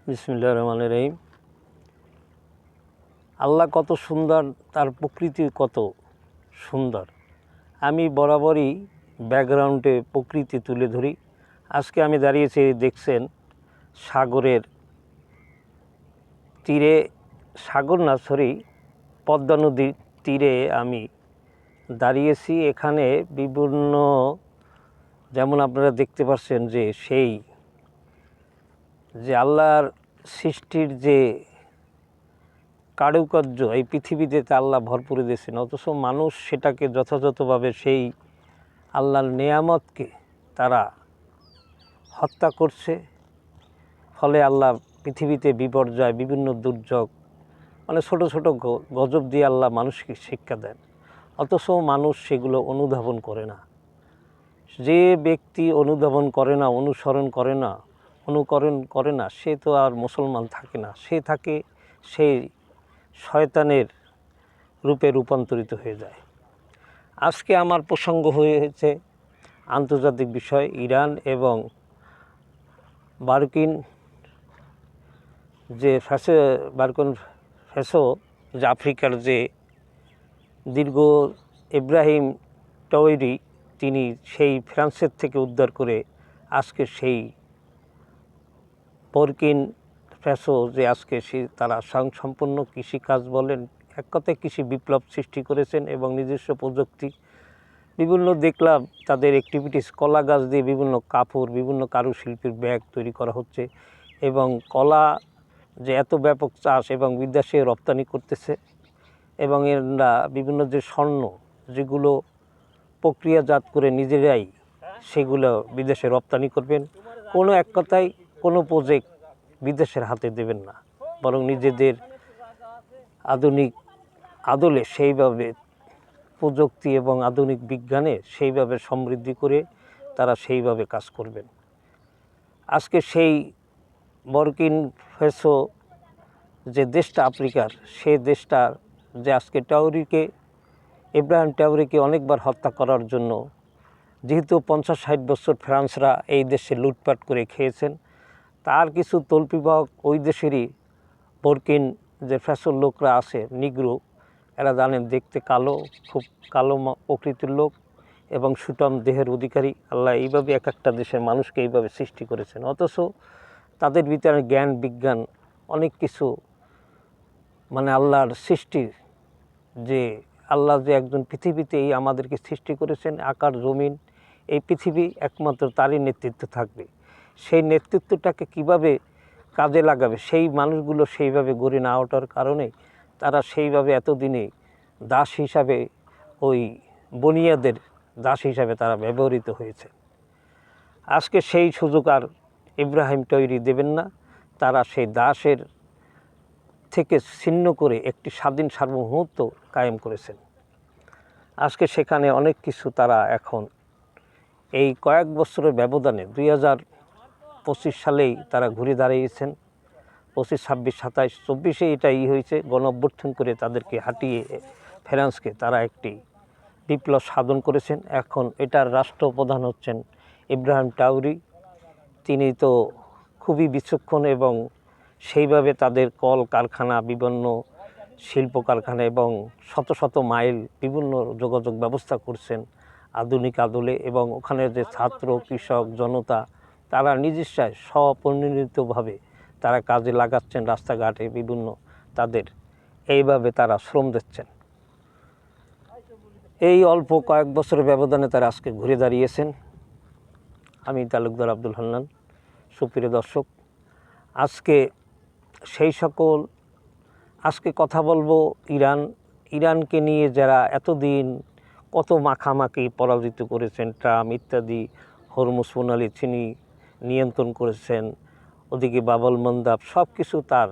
বিসমিল্লাহির রহমানির রহিম। আল্লাহ কত সুন্দর, তার প্রকৃতি কত সুন্দর। আমি বরাবরই ব্যাকগ্রাউন্ডে প্রকৃতি তুলে ধরি। আজকে আমি দাঁড়িয়েছি, দেখছেন সাগরের তীরে, সাগর না সরি পদ্মা নদীর তীরে আমি দাঁড়িয়েছি। এখানে বিভিন্ন, যেমন আপনারা দেখতে পাচ্ছেন যে সেই যে আল্লাহর সৃষ্টির যে কারুকার্য এই পৃথিবীতে আল্লাহ ভরপুর দিয়েছেন, অথচ মানুষ সেটাকে যথাযথভাবে সেই আল্লাহর নেয়ামতকে তারা হত্যা করছে। ফলে আল্লাহ পৃথিবীতে বিপর্যয়, বিভিন্ন দুর্যোগ, মানে ছোট ছোট গজব দিয়ে আল্লাহ মানুষকে শিক্ষা দেন, অথচ মানুষ সেগুলো অনুধাবন করে না। যে ব্যক্তি অনুধাবন করে না, অনুসরণ করে না, অনুকরণ করে না, সে তো আর মুসলমান থাকে না, সে থাকে সেই শয়তানের রূপে রূপান্তরিত হয়ে যায়। আজকে আমার প্রসঙ্গ হয়েছে আন্তর্জাতিক বিষয়, ইরান এবং বার্কিন যে বার্কিন ফ্যাসো, যে আফ্রিকার যে দীর্ঘ ইব্রাহিম ট্রাওরে, তিনি সেই ফ্রান্সের থেকে উদ্ধার করে আজকে সেই বার্কিন ফ্যাসো যে আজকে তারা স্বয়ংসম্পূর্ণ কৃষিকাজ বলেন, এক কথায় কৃষি বিপ্লব সৃষ্টি করেছেন এবং নিজস্ব প্রযুক্তি বিভিন্ন দেখলাম তাদের অ্যাক্টিভিটিস, কলা গাছ দিয়ে বিভিন্ন কাপড়, বিভিন্ন কারুশিল্পের ব্যাগ তৈরি করা হচ্ছে এবং কলা যে এত ব্যাপক চাষ এবং বিদেশে রপ্তানি করতেছে এবং এরা বিভিন্ন যে স্বর্ণ যেগুলো প্রক্রিয়াজাত করে নিজেরাই সেগুলো বিদেশে রপ্তানি করবেন। কোনো এক কথায় কোনো প্রজেক্ট বিদেশের হাতে দেবেন না, বরং নিজেদের আধুনিক আদলে সেইভাবে প্রযুক্তি এবং আধুনিক বিজ্ঞানে সেইভাবে সমৃদ্ধি করে তারা সেইভাবে কাজ করবেন। আজকে সেই বার্কিন ফ্যাসো যে দেশটা আফ্রিকার, সেই দেশটার যে আজকে ইব্রাহিম ট্রাওরেকে অনেকবার হত্যা করার জন্য, যেহেতু 50-60 বছর ফ্রান্সরা এই দেশে লুটপাট করে খেয়েছেন, তার কিছু তল্পিবাহক ওই দেশেরই বার্কিন যে ফ্যাসোর লোকরা আছে, নিগ্রো, এরা জানেন দেখতে কালো, খুব কালো প্রকৃতির লোক এবং সুঠাম দেহের অধিকারী। আল্লাহ এইভাবে এক একটা দেশের মানুষকে এইভাবে সৃষ্টি করেছেন, অথচ তাদের ভিতরে জ্ঞান বিজ্ঞান অনেক কিছু, মানে আল্লাহর সৃষ্টির যে আল্লাহ যে একজন পৃথিবীতে এই আমাদেরকে সৃষ্টি করেছেন, আকার জমিন, এই পৃথিবী একমাত্র তারই নেতৃত্ব থাকবে। সেই নেতৃত্বটাকে কিভাবে কাজে লাগাবে, সেই মানুষগুলো সেইভাবে গড়ে না ওঠার কারণে তারা সেইভাবে এতদিনে দাস হিসাবে, ওই বনিয়াদের দাস হিসাবে তারা ব্যবহৃত হয়েছে। আজকে সেই সুযোগ আর ইব্রাহিম ট্রাওরে দেবেন না। তারা সেই দাসের থেকে ছিন্ন করে একটি স্বাধীন সার্বভৌমত্ব কায়েম করেছেন। আজকে সেখানে অনেক কিছু তারা এখন এই কয়েক বছরের ব্যবধানে 2025 সালেই তারা ঘুরে দাঁড়িয়েছেন। 25, 26, 27, 24-এ এটা হয়েছে, গণ অভ্যুত্থান করে তাদেরকে হাঁটিয়ে ফ্রান্সকে তারা একটি বিপ্লব সাধন করেছেন। এখন এটার রাষ্ট্রপ্রধান হচ্ছেন ইব্রাহিম ট্রাওরে। তিনি তো খুবই বিচক্ষণ এবং সেইভাবে তাদের কল কারখানা, বিভিন্ন শিল্প কারখানা এবং শত শত মাইল বিভিন্ন যোগাযোগ ব্যবস্থা করছেন আধুনিক আদলে, এবং ওখানে যে ছাত্র, কৃষক, জনতা, তারা নিজস্ব স্বপরিণতভাবে তারা কাজে লাগাচ্ছেন, রাস্তাঘাটে বিভিন্ন তাদের এইভাবে তারা শ্রম দিচ্ছেন। এই অল্প কয়েক বছরের ব্যবধানে তারা আজকে ঘুরে দাঁড়িয়েছেন। আমি তালুকদার আব্দুল হান্নান। সুপ্রিয় দর্শক, আজকে সেই সকল আজকে কথা বলবো ইরানকে নিয়ে, যারা এতদিন কত মাখামাখি পরাজিত করেছেন, ট্রাম্প ইত্যাদি, হরমুজ প্রণালী তিনি নিয়ন্ত্রণ করেছেন, ওদিকে বাবুল মন্দাব, সব কিছু তার,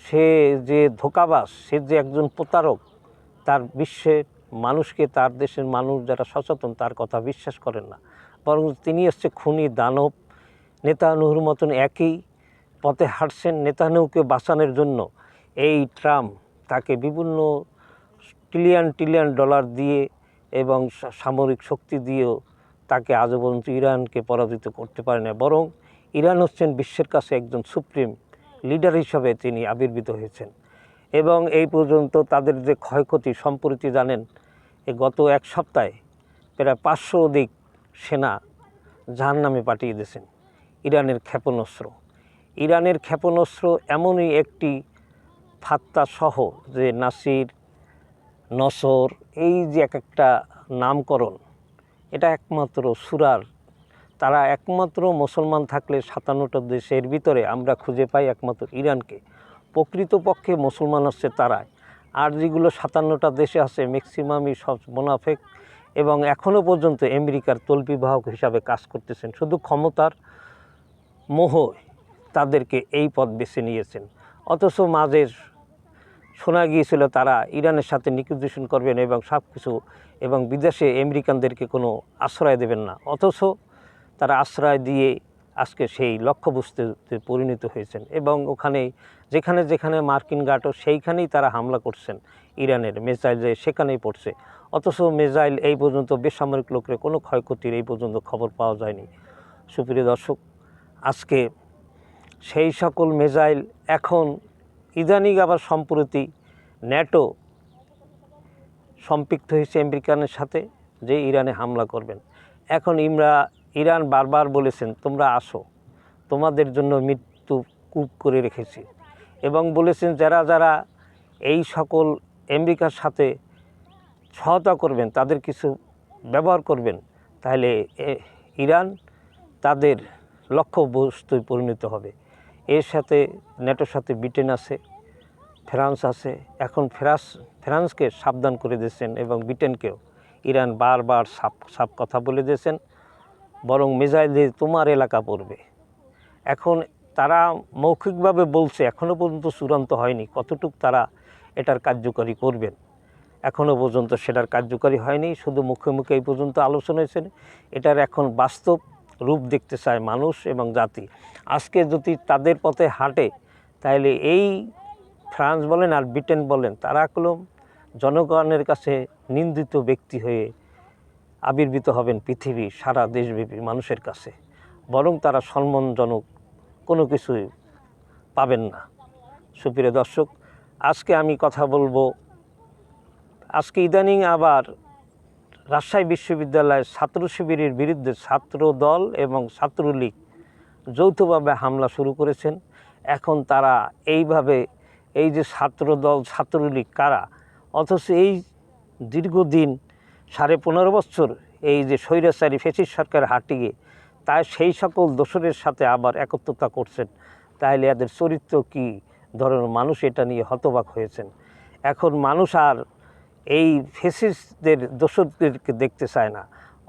সে যে ধোঁকাবাজ, সে যে একজন প্রতারক, তার বিশ্বের মানুষকে, তার দেশের মানুষ যারা সচেতন তার কথা বিশ্বাস করেন না, বরং তিনি হচ্ছে খুনি দানব। নেতানিয়াহুর মতন একই পথে হাঁটছেন। নেতানিয়াহুকে বাঁচানোর জন্য এই ট্রাম্প তাকে বিভিন্ন ট্রিলিয়ন ডলার দিয়ে এবং সামরিক শক্তি দিয়েও তাকে আজও পর্যন্ত ইরানকে পরাজিত করতে পারে না, বরং ইরান হচ্ছেন বিশ্বের কাছে একজন সুপ্রিম লিডার হিসাবে তিনি আবির্ভূত হয়েছেন। এবং এই পর্যন্ত তাদের যে ক্ষয়ক্ষতি সম্প্রতি জানেন, গত এক সপ্তাহে প্রায় 500 অধিক সেনা জাহান্নামে পাঠিয়ে দিয়েছেন। ইরানের ক্ষেপণাস্ত্র, ইরানের ক্ষেপণাস্ত্র এমনই একটি ফাত্তা সহ যে নাসির, নসর, এই যে এক একটা নামকরণ, এটা একমাত্র সূরার, তারা একমাত্র মুসলমান থাকলে 57টা দেশের ভিতরে আমরা খুঁজে পাই একমাত্র ইরানকে। প্রকৃতপক্ষে মুসলমান হচ্ছে তারাই, আর যেগুলো 57টা দেশে আছে ম্যাক্সিমামই সব মোনাফেক এবং এখনও পর্যন্ত আমেরিকার তল্পিবাহক হিসাবে কাজ করতেছেন। শুধু ক্ষমতার মোহ তাদেরকে এই পথ বেছে নিয়েছেন। অথচ মাঝে শোনা গিয়েছিল তারা ইরানের সাথে নেগোসিয়েশন করবেন এবং সব কিছু, এবং বিদেশে আমেরিকানদেরকে কোনো আশ্রয় দেবেন না। অথচ তারা আশ্রয় দিয়ে আজকে সেই লক্ষ্যবস্তুতে পরিণত হয়েছেন এবং ওখানে যেখানে যেখানে মার্কিন ঘাঁটো সেইখানেই তারা হামলা করছেন। ইরানের মিসাইল যে সেখানেই পড়ছে, অথচ মিসাইল এই পর্যন্ত বেসামরিক লোকের কোনো ক্ষয়ক্ষতির এই পর্যন্ত খবর পাওয়া যায়নি। সুপ্রিয় দর্শক, আজকে সেই সকল মিসাইল এখন ইদানিং আবার সম্প্রতি ন্যাটো সম্পৃক্ত হয়েছে আমেরিকানের সাথে যে ইরানে হামলা করবেন। এখন ইরান বারবার বলেছেন তোমরা আসো, তোমাদের জন্য মৃত্যু কূপ করে রেখেছি, এবং বলেছেন যারা যারা এই সকল আমেরিকার সাথে সহায়তা করবেন, তাদের কিছু ব্যবহার করবেন, তাহলে ইরান তাদের লক্ষ্যবস্তুয় পরিণত হবে। এর সাথে ন্যাটোর সাথে ব্রিটেন আছে, ফ্রান্স আছে। এখন ফ্রান্সকে সাবধান করে দিয়েছেন এবং ব্রিটেনকেও। ইরান বারবার সাপ কথা বলে দিয়েছেন, বরং মিসাইল দিয়ে তোমার এলাকা পড়বে। এখন তারা মৌখিকভাবে বলছে, এখনও পর্যন্ত চূড়ান্ত হয়নি কতটুকু তারা এটার কার্যকরী করবেন। এখনও পর্যন্ত সেটার কার্যকরী হয়নি, শুধু মুখে মুখে এই পর্যন্ত আলোচনা হয়েছে। এটার এখন বাস্তব রূপ দেখতে চায় মানুষ এবং জাতি। আজকে যদি তাদের পথে হাঁটে, তাহলে এই ফ্রান্স বলেন আর ব্রিটেন বলেন, তারা হলো জনগণের কাছে নিন্দিত ব্যক্তি হয়ে আবির্ভূত হবেন পৃথিবীর সারা দেশব্যাপী মানুষের কাছে, বরং তারা সম্মানজনক কোনো কিছুই পাবেন না। সুপ্রিয় দর্শক, আজকে আমি কথা বলবো, আজকে ইদানিং আবার রাজশাহী বিশ্ববিদ্যালয়ের ছাত্র শিবিরের বিরুদ্ধে ছাত্র দল এবং ছাত্রলীগ যৌথভাবে হামলা শুরু করেছেন। এখন তারা এইভাবে, এই যে ছাত্রদল ছাত্রলীগ কারা, অথচ এই দীর্ঘদিন 15.5 বছর এই যে স্বৈরাচারী ফ্যাসিস্ট সরকার হাঁটিয়ে তাই সেই সকল দোসরের সাথে আবার একত্রতা করছেন, তাহলে এদের চরিত্র কী ধরনের মানুষ, এটা নিয়ে হতবাক হয়েছেন। এখন মানুষ আর এই ফ্যাসিস্টদের দোসরদেরকে দেখতে চায় না,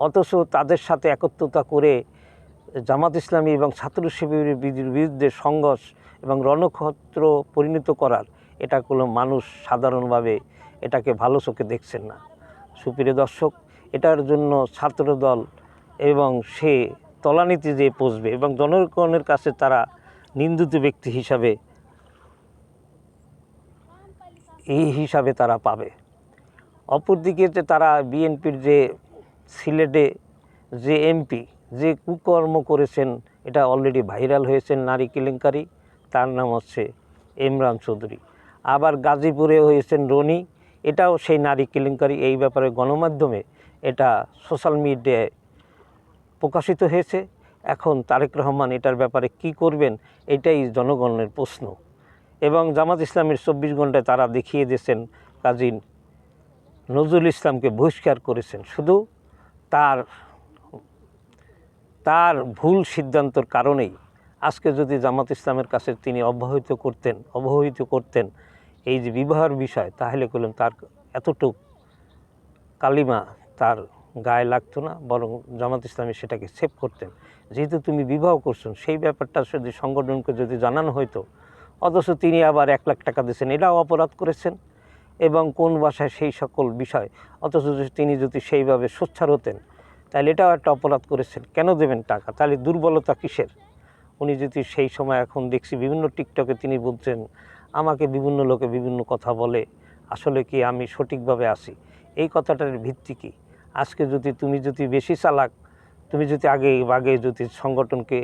অথচ তাদের সাথে একত্রতা করে জামাত ইসলামী এবং ছাত্র শিবিরের বিরুদ্ধে সংঘর্ষ এবং রণক্ষেত্র পরিণত করার, এটা কোনো মানুষ সাধারণভাবে এটাকে ভালো চোখে দেখছেন না। সুপ্রিয় দর্শক, এটার জন্য ছাত্রদল এবং সে তলানিতে যে পৌঁছবে এবং জনগণের কাছে তারা নিন্দিত ব্যক্তি হিসাবে তারা পাবে। অপরদিকে যে তারা বিএনপির যে সিলেটে যে এমপি যে কুকর্ম করেছেন, এটা অলরেডি ভাইরাল হয়েছেন, নারী কেলেঙ্কারি, তার নাম হচ্ছে ইমরান চৌধুরী। আবার গাজীপুরে হয়েছেন রনি, এটাও সেই নারী কেলেঙ্কারি। এই ব্যাপারে গণমাধ্যমে এটা সোশ্যাল মিডিয়ায় প্রকাশিত হয়েছে। এখন তারেক রহমান এটার ব্যাপারে কি করবেন, এটাই জনগণের প্রশ্ন। এবং জামাত ইসলামের 24 ঘন্টায় তারা দেখিয়ে দিয়েছেন কাজী নজরুল ইসলামকে বহিষ্কার করেছেন, শুধু তার ভুল সিদ্ধান্তর কারণেই। আজকে যদি জামাত ইসলামের কাছে তিনি অবহিত করতেন এই যে বিবাহের বিষয়, তাহলে বললেন তার এতটুক কালিমা তার গায়ে লাগতো না, বরং জামাত ইসলামী সেটাকে সেভ করতেন। যেহেতু তুমি বিবাহ করছেন, সেই ব্যাপারটা যদি সংগঠনকে যদি জানানো হতো, অথচ তিনি আবার 1 লাখ টাকা দিয়েছেন, এটাও অপরাধ করেছেন। এবং কোন ভাষায় সেই সকল বিষয়, অথচ তিনি যদি সেইভাবে সোচ্চার হতেন, তাহলে এটাও একটা অপরাধ করেছেন। কেন দেবেন টাকা? তাহলে দুর্বলতা কিসের? উনি যদি সেই সময়, এখন দেখছি বিভিন্ন টিকটকে তিনি বলছেন আমাকে বিভিন্ন লোকে বিভিন্ন কথা বলে, আসলে কি আমি সঠিকভাবে আছি? এই কথাটার ভিত্তি কী? আজকে যদি তুমি বেশি চালাক, তুমি যদি আগে যদি সংগঠনকে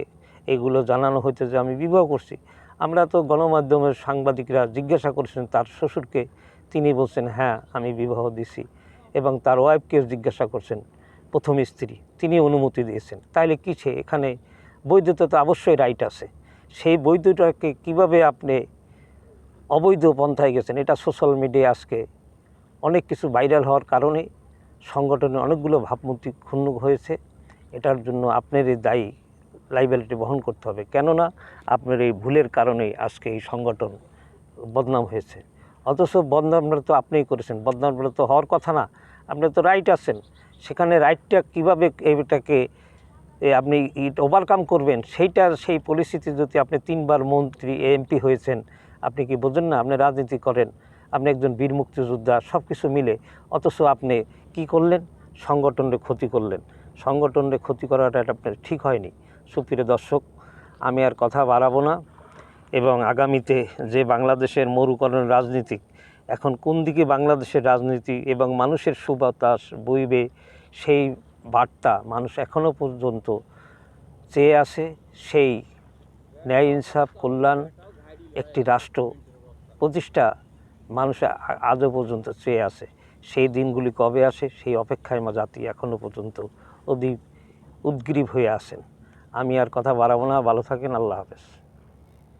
এগুলো জানানো হইতো যে আমি বিবাহ করছি। আমরা তো গণমাধ্যমের সাংবাদিকরা জিজ্ঞাসা করছেন তার শ্বশুরকে, তিনি বলছেন হ্যাঁ আমি বিবাহ দিছি, এবং তার ওয়াইফকেও জিজ্ঞাসা করছেন প্রথম স্ত্রী, তিনি অনুমতি দিয়েছেন। তাইলে কিসে এখানে বৈধতা তো অবশ্যই রাইট আছে, সেই বৈধতাকে কিভাবে আপনি অবৈধ পন্থায় গেছেন? এটা সোশ্যাল মিডিয়ায় আজকে অনেক কিছু ভাইরাল হওয়ার কারণে সংগঠনে অনেকগুলো ভাবমূর্তি ক্ষুণ্ণ হয়েছে। এটার জন্য আপনার এই দায়ী লাইবিলিটি বহন করতে হবে, কেননা আপনার এই ভুলের কারণেই আজকে এই সংগঠন বদনাম হয়েছে। অথচ বদনামটা তো আপনিই করেছেন, বদনামটা তো হওয়ার কথা না। আপনি তো রাইট আছেন, সেখানে রাইটটা কীভাবে এটাকে আপনি ওভারকাম করবেন, সেই পরিস্থিতি যদি আপনি 3 বার মন্ত্রী এমপি হয়েছেন, আপনি কি বোঝেন না? আপনি রাজনীতি করেন, আপনি একজন বীর মুক্তিযোদ্ধা, সব কিছু মিলে, অথচ আপনি কি করলেন? সংগঠনের ক্ষতি করলেন। সংগঠনের ক্ষতি করাটা এটা আপনার ঠিক হয়নি। সুপ্রিয় দর্শক, আমি আর কথা বাড়াবো না, এবং আগামীতে যে বাংলাদেশের মরুকরণ রাজনীতি, এখন কোন দিকে বাংলাদেশের রাজনীতি এবং মানুষের সুবাতাস বইবে, সেই বার্তা মানুষ এখনও পর্যন্ত চেয়ে আছে। সেই ন্যায় ইনসাফ কল্যাণ একটি রাষ্ট্র প্রতিষ্ঠা মানুষ আজও পর্যন্ত চেয়ে আছে। সেই দিনগুলি কবে আসে সেই অপেক্ষায় জাতি এখনও পর্যন্ত উদ্গ্রীব হয়ে আছেন। আমি আর কথা বাড়াবো না, ভালো থাকেন, আল্লাহ হাফেজ।